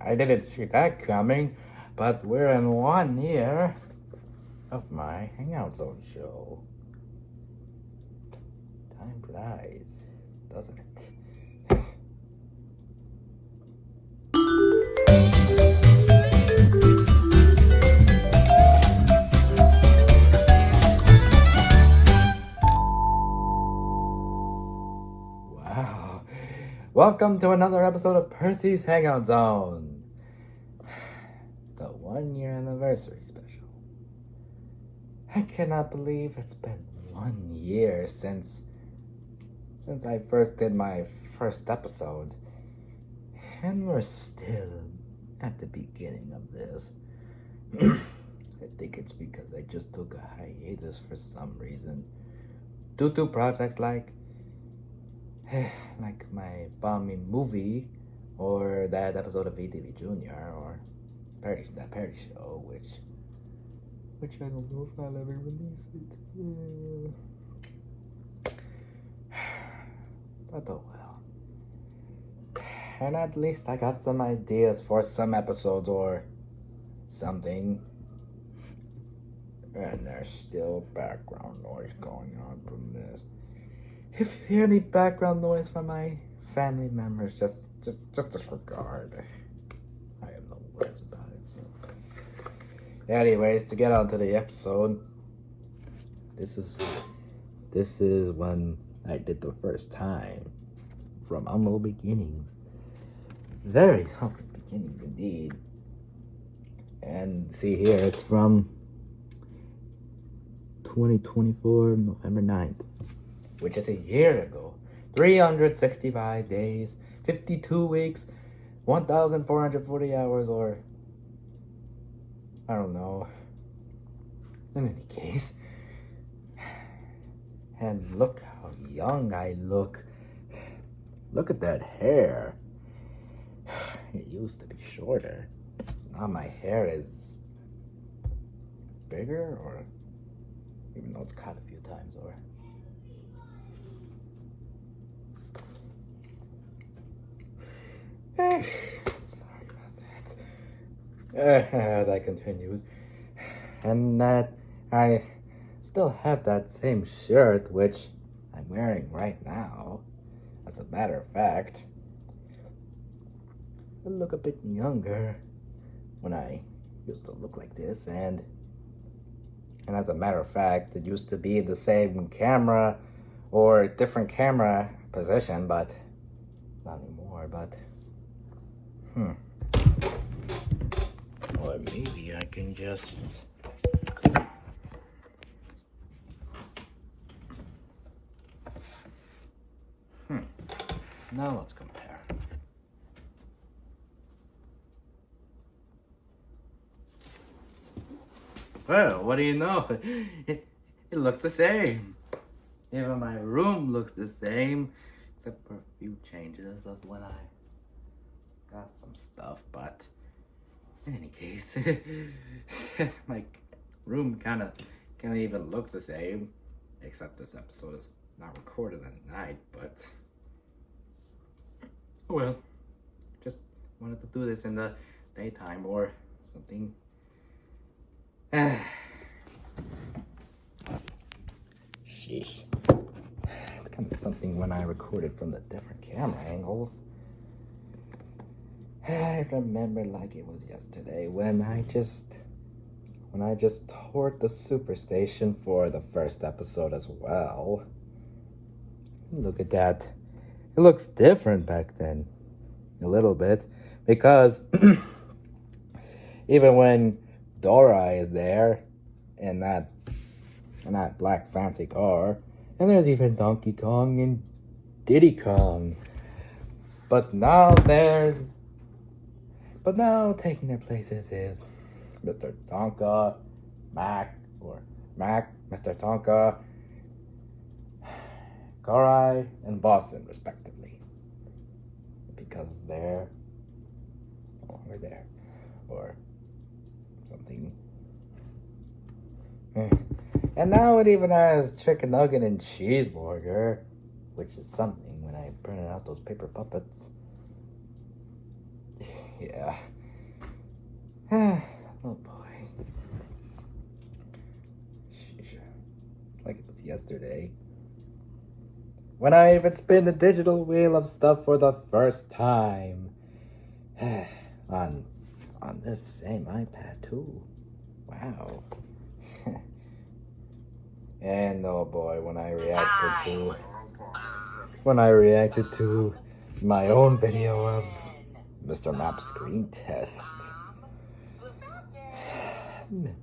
I didn't see that coming, but we're in 1 year of my Hangout Zone show. Time flies, doesn't it? Wow. Welcome to another episode of Percy's Hangout Zone. The 1 year anniversary special. I cannot believe it's been 1 year since I first did my first episode. And we're still at the beginning of this. I think it's because I just took a hiatus for some reason. Due to projects like my Balmy movie, or that episode of VTV Junior, or that Perry show, which I don't know if I'll ever release it. But oh well. And at least I got some ideas for some episodes or something. And there's still background noise going on from this. If you hear any background noise from my family members, just disregard. I have no words about it. So. Anyways, to get on to the episode, this is when I did the first time, from humble beginnings. Very humble beginnings indeed. And see here, it's from 2024, November 9th. Which is a year ago. 365 days, 52 weeks, 1,440 hours, or I don't know. In any case. And look how young I look. Look at that hair. It used to be shorter. Now my hair is bigger, or even though it's cut a few times, or sorry about that. That continues. And that I still have that same shirt, which I'm wearing right now. As a matter of fact, I look a bit younger when I used to look like this, and as a matter of fact, it used to be the same camera or different camera position, but not anymore. But or maybe I can just now let's compare. Well, what do you know? It looks the same. Even my room looks the same, except for a few changes of when I got some stuff, but in any case, my room kind of even looks the same, except this episode is not recorded at night, but oh well. Just wanted to do this in the daytime or something. Sheesh. It's kind of something when I recorded from the different camera angles. I remember like it was yesterday when I just toured the Superstation for the first episode as well. Look at that. It looks different back then. A little bit. Because even when Dora is there in that black fancy car, and there's even Donkey Kong and Diddy Kong. But now taking their places is Mr. Tonka, Mac, Mr. Tonka, Garai, and Boston, respectively. Because they're no longer there. Or something. And now it even has chicken nugget and cheeseburger, which is something when I printed out those paper puppets. Yeah. Oh boy. Sheesh. It's like it was yesterday when I even spin the digital wheel of stuff for the first time. on this same iPad too. Wow. And oh boy, when I reacted to my own video of Mr. Map's screen test. Memories.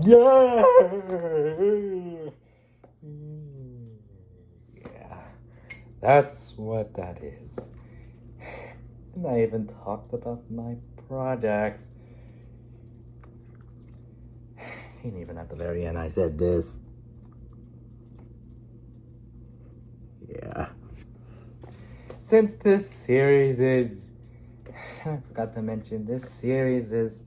Yeah. Yeah. That's what that is. And I even talked about my projects. And even at the very end, I said this. Yeah. Since this series is, I forgot to mention, this series is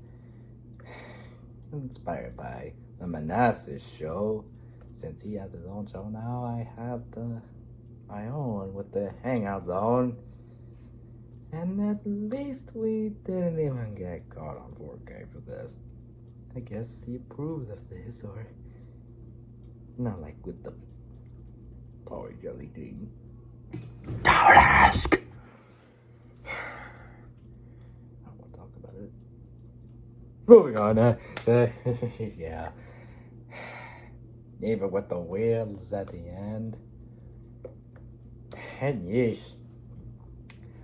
inspired by the Manassas show. Since he has his own show now, I have my own with the Hangout Zone. And at least we didn't even get caught on 4K for this. I guess he approves of this, or not like with the power jelly thing. Don't ask! I won't talk about it. Moving on, yeah. Even with the wheels at the end. And yeesh.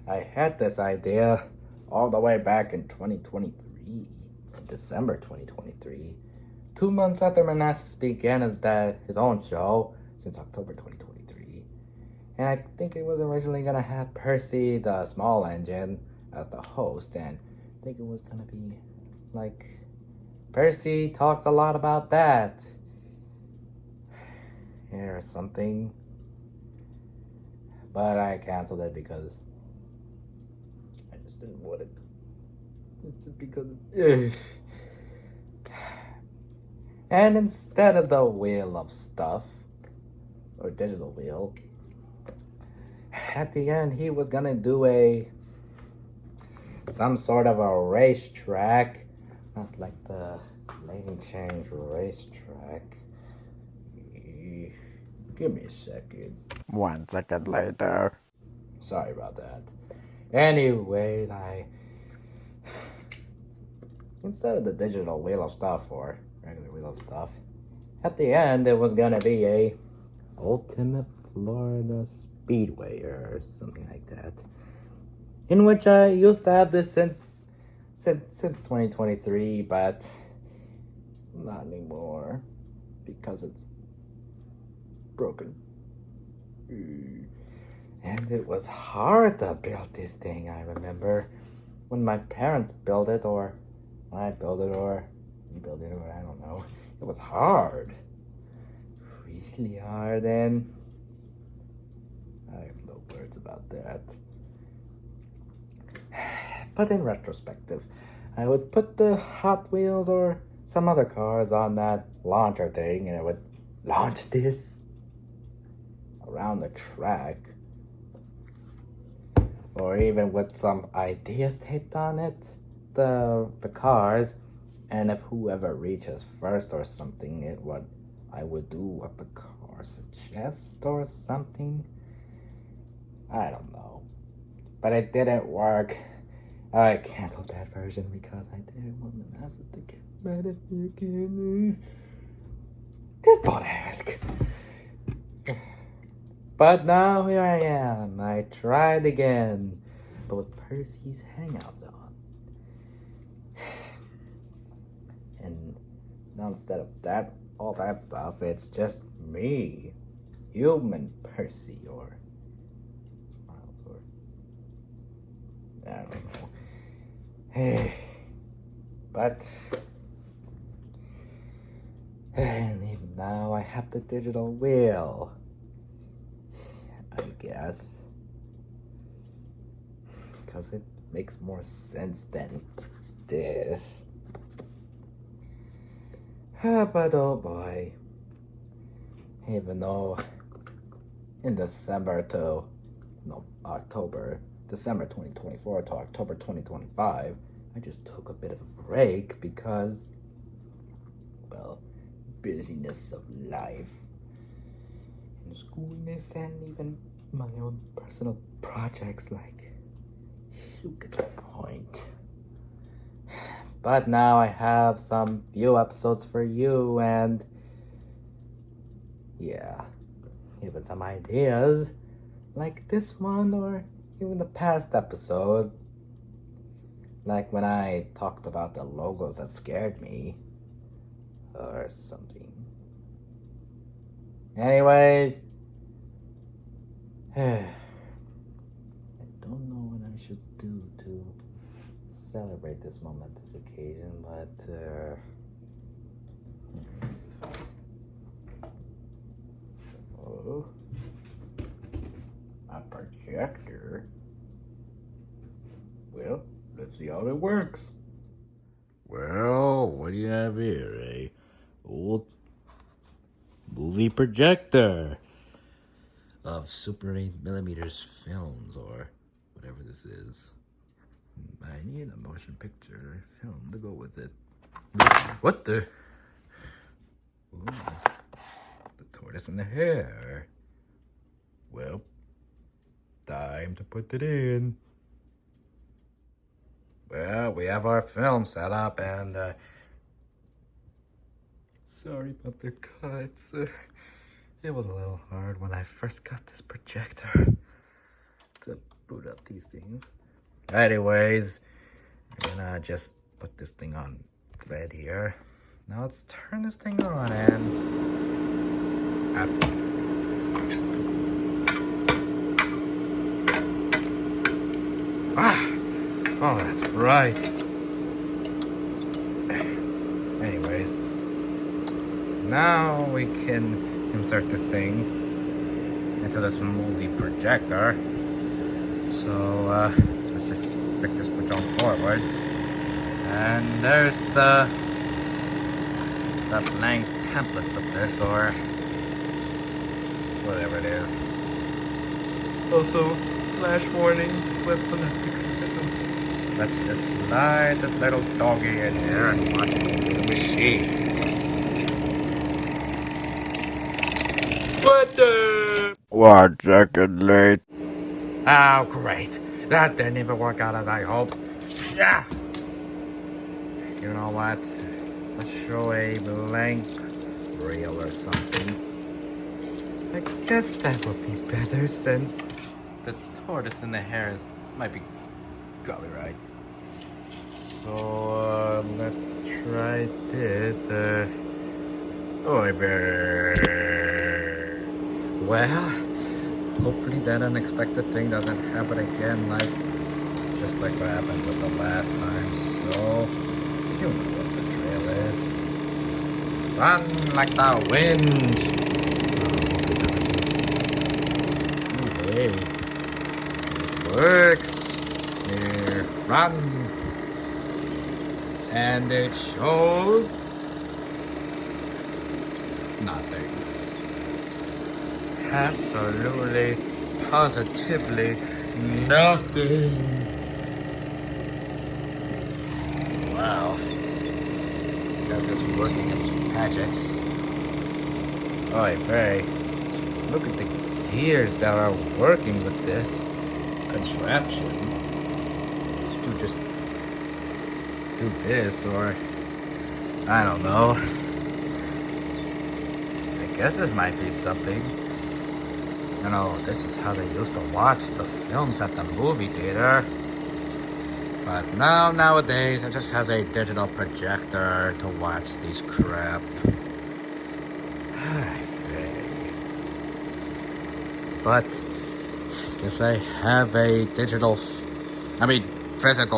I had this idea all the way back in 2023, December 2023, 2 months after Manassas began his own show since October 2023. And I think it was originally going to have Percy, the small engine, as the host, and I think it was going to be like, Percy talks a lot about that, or something. But I canceled it because I just didn't want it. It's just because. And instead of the wheel of stuff, or digital wheel, at the end he was gonna do some sort of a racetrack, not like the lane change racetrack. Give me a second. 1 second later. Sorry about that. Anyways, instead of the digital wheel of stuff or regular wheel of stuff, at the end it was gonna be a Ultimate Florida Speedway or something like that, in which I used to have this since 2023, but not anymore because it's broken. And it was hard to build this thing. I remember when my parents built it, or when I built it, or you built it, or I don't know. It was hard. Really hard, and I have no words about that. But in retrospective, I would put the Hot Wheels or some other cars on that launcher thing, and it would launch this around the track, or even with some ideas taped on it, the cars, and if whoever reaches first or something, I would do what the car suggests or something. I don't know, but it didn't work. I canceled that version because I didn't want Manassas to get mad at me again. Just don't ask. But now here I am. I tried again, but with Percy's Hangout Zone. And now instead of all that stuff, it's just me, human Percy, or Miles, or I don't know. Hey, but and even now I have the digital wheel. I guess. because it makes more sense than this. But oh boy, even though in December 2024 to October 2025, I just took a bit of a break because, well, busyness of life and schooliness and even my own personal projects, like, you get the point. But now I have some few episodes for you, and yeah, even some ideas like this one or even the past episode, like when I talked about the logos that scared me or something. Anyways, I don't know what I should do to celebrate this momentous occasion, but oh, a projector. Well, let's see how it works. Well, what do you have here? A old movie projector of Super 8mm films, or whatever this is. I need a motion picture film to go with it. What the? Ooh, the tortoise and the hare. Well, time to put it in. Well, we have our film set up, and sorry about the cuts. It was a little hard when I first got this projector to boot up these things. Anyways, I'm gonna just put this thing on red here. Now let's turn this thing on and oh, that's bright. Anyways, now we can insert this thing into this movie projector. So let's just pick this switch on forwards, and there's the blank templates of this, or whatever it is. Also, flash warning to epileptic. Let's just slide this little doggy in here and watch it over the machine. What the? 1 second late. Oh, great. That didn't even work out as I hoped. Yeah. You know what? Let's show a blank reel or something. I guess that would be better since the tortoise and the hares might be copyright. So let's try this. Well, hopefully that unexpected thing doesn't happen again, just like what happened with the last time. So you know what the trail is. Run like the wind. Oh, hey, it works. Here, run. And it shows nothing. Absolutely, positively nothing. Wow. Guess it's working its magic. Oy vey. Look at the gears that are working with this contraption. To just do this, or I don't know. I guess this might be something. You know, this is how they used to watch the films at the movie theater. But nowadays, it just has a digital projector to watch these crap. But I guess I have a physical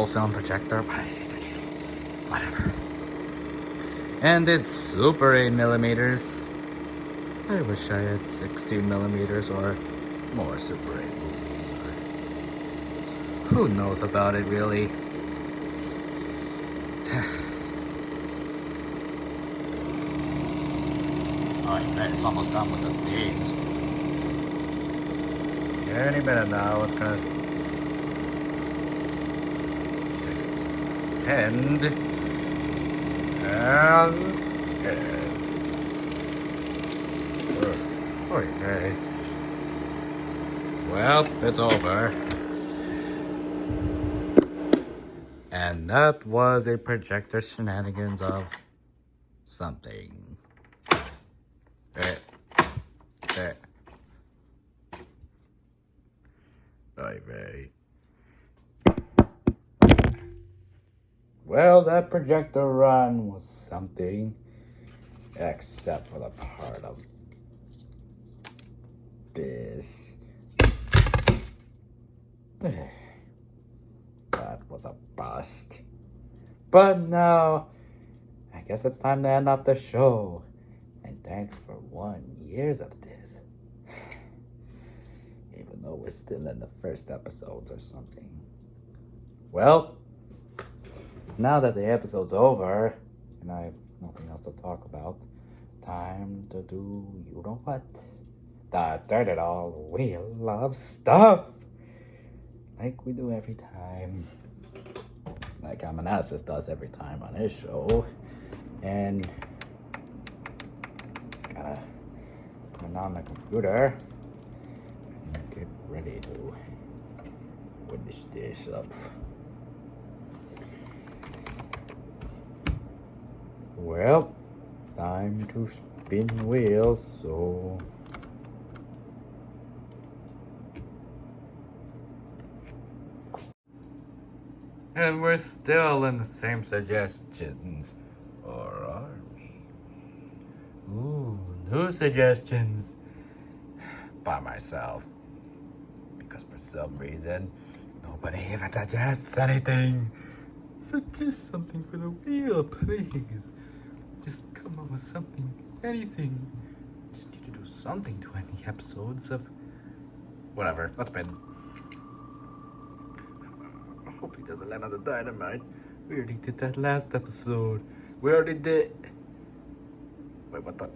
film projector. Why did I say digital? Whatever. And it's Super 8mm. I wish I had 16mm or more Super 8 movies. Who knows about it, really? Oh, man, it's almost done with the things. Any minute now, it's gonna just end. And okay. Well, it's over. And that was a projector shenanigans of something. There. Bye. Well, that projector run was something, except for the part of this. That was a bust. But now, I guess it's time to end off the show. And thanks for 1 year of this. Even though we're still in the first episodes or something. Well, now that the episode's over, and I have nothing else to talk about, time to do you know what? The Dirt It All Wheel of Stuff! Like we do every time. Like Amanasis does every time on his show. And just gotta turn on the computer and get ready to finish this up. Well, time to spin wheels, so and we're still in the same suggestions, or are we? Ooh, new suggestions by myself, because for some reason nobody even suggests anything. Suggest something for the wheel, please. Just come up with something, anything. Just need to do something to end the episodes of whatever. Let's spin. I hope he doesn't land on the dynamite. We already did that last episode. We already did. Wait, what the?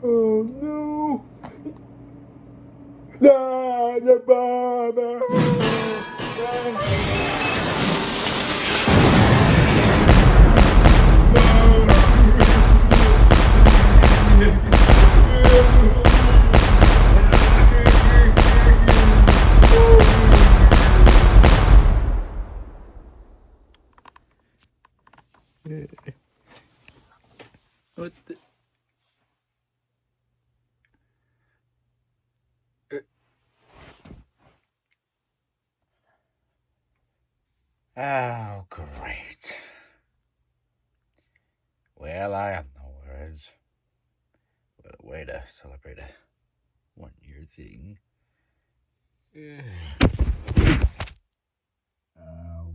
Oh no! No, the bomber! What the? Oh, great. Well, I have no words. What a way to celebrate a 1 year thing. Oh.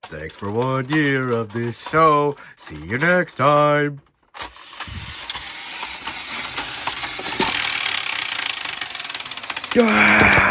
Thanks for 1 year of this show. See you next time. Yeah!